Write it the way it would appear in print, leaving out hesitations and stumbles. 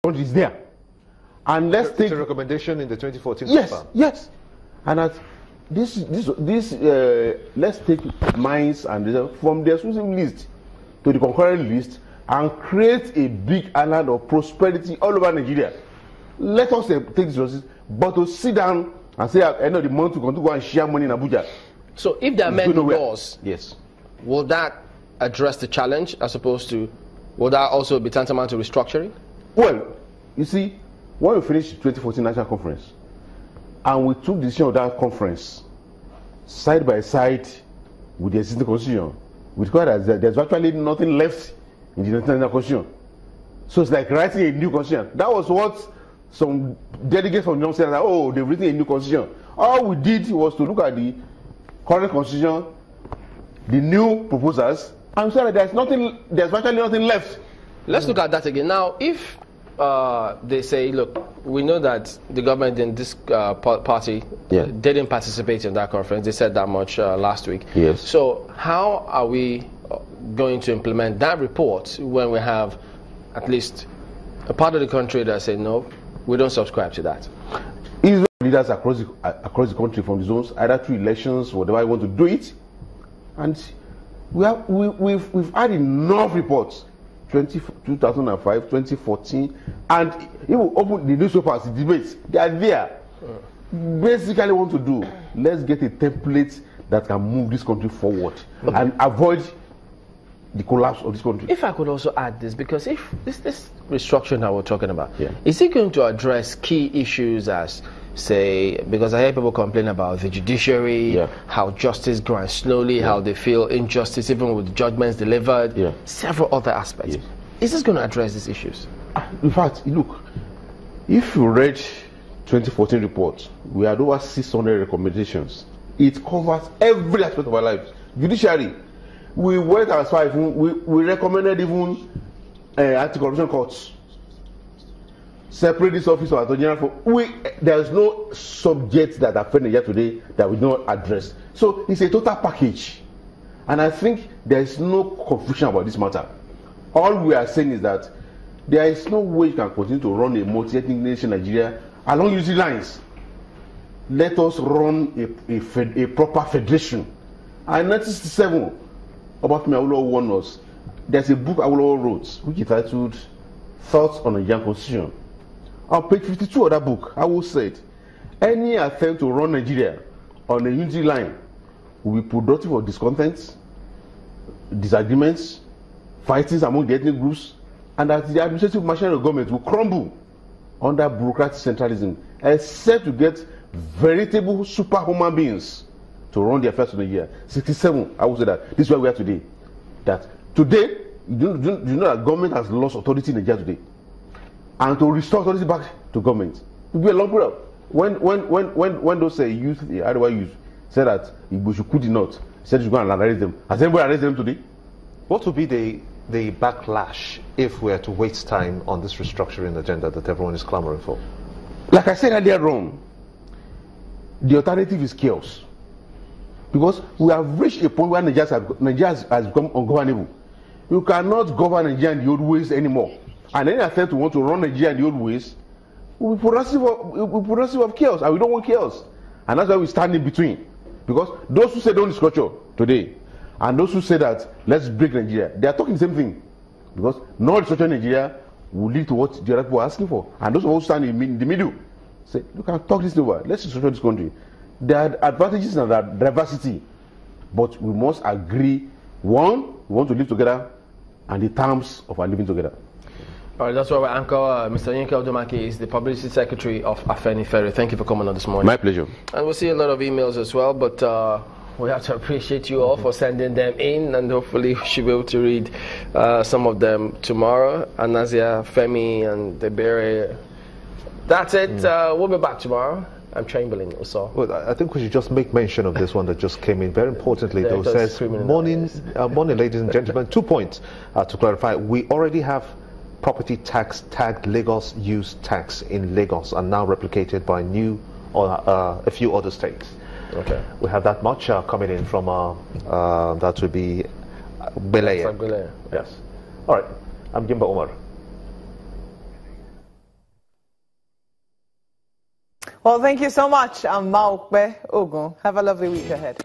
country is there. And let's take a recommendation in the 2014 yes, plan. yes. And at let's take mines and from the exclusive list to the concurrent list and create a big island of prosperity all over Nigeria. Let us take this resources, but to sit down and say at the end of the month we're going to go and share money in Abuja. So if they amend the laws, yes, will that address the challenge as opposed to, will that also be tantamount to restructuring? Well, you see, when we finished the 2014 National Conference, and we took the decision of that conference side by side with the existing constitution, we discovered that there's virtually nothing left in the National Constitution. So it's like writing a new constitution. That was what some delegates from Young said, that, oh, they've written a new constitution. All we did was to look at the current constitution, the new proposals, and say that there's virtually nothing left. Let's look at that again. Now, if they say, look, we know that the government in this party didn't participate in that conference. They said that much last week. Yes. So how are we going to implement that report when we have at least a part of the country that say, no, we don't subscribe to that? Israel leaders across the country from the zones, either through elections, whatever you want to do it. And we've had enough reports. 2005, 2014, and even open the newspapers, the debates, they are there. Basically, want to do, let's get a template that can move this country forward and avoid the collapse of this country. If I could also add this, because if this restructuring that we're talking about, is it going to address key issues as, say, because I hear people complain about the judiciary, how justice grants slowly, how they feel injustice even with judgments delivered, several other aspects. Is this going to address these issues? In fact, look, if you read 2014 report, we had over 600 recommendations. It covers every aspect of our lives. Judiciary, we went as far as we recommended even anti-corruption courts. Separate this office of Attorney General. There is no subject that affect Nigeria today that we don't address. So it's a total package, and I think there is no confusion about this matter. All we are saying is that there is no way you can continue to run a multi-ethnic nation, Nigeria, along unity lines. Let us run a proper federation. And 1967, Odumakin Awolowo warned us. There's a book Awolowo wrote, which is titled "Thoughts on a Young Constitution." On page 52 of that book, I will say it. Any attempt to run Nigeria on a unity line will be productive of discontents, disagreements, fightings among the ethnic groups, and that the administrative machinery of government will crumble under bureaucratic centralism, except to get veritable superhuman beings to run the affairs of Nigeria. 67, I will say that. This is where we are today. That today, you know that government has lost authority in Nigeria today. And to restore authority back to government, it will be a long period. When those youth, the Arewa youth, said that Igbo could not, said you should go and arrest them. Has anybody arrested them today? What would be the backlash if we are to waste time on this restructuring agenda that everyone is clamoring for? Like I said earlier on, the alternative is chaos. Because we have reached a point where Nigeria has become ungovernable. You cannot govern Nigeria in the old ways anymore. And any attempt to want to run Nigeria in the old ways will be productive of chaos, and we don't want chaos. And that's why we stand in between. Because those who say don't restructure today, and those who say that let's break Nigeria, they are talking the same thing. Because no restructure Nigeria will lead to what the other people are asking for. And those who stand in the middle say, you can talk this over, let's restructure this country. There are advantages and diversity, but we must agree, one, we want to live together, and the terms of our living together. All right, that's why our anchor, Mr. Yinka Odumakin, is the Publicity Secretary of Afenifere. Thank you for coming on this morning. My pleasure. And we'll see a lot of emails as well, but we have to appreciate you all for sending them in, and hopefully we should be able to read some of them tomorrow. Anazia, Femi, and Debere. That's it. We'll be back tomorrow. I'm Chamberlain also. Well, I think we should just make mention of this one that just came in. Very importantly, though, says, morning, ladies and gentlemen. 2 points to clarify. We already have property tax tagged Lagos use tax in Lagos and now replicated by a few other states. Okay. We have that much coming in from that would be Belaya. Yes. All right. I'm Jimba Omar. Well, thank you so much, Maokbe Ogun. Have a lovely week ahead.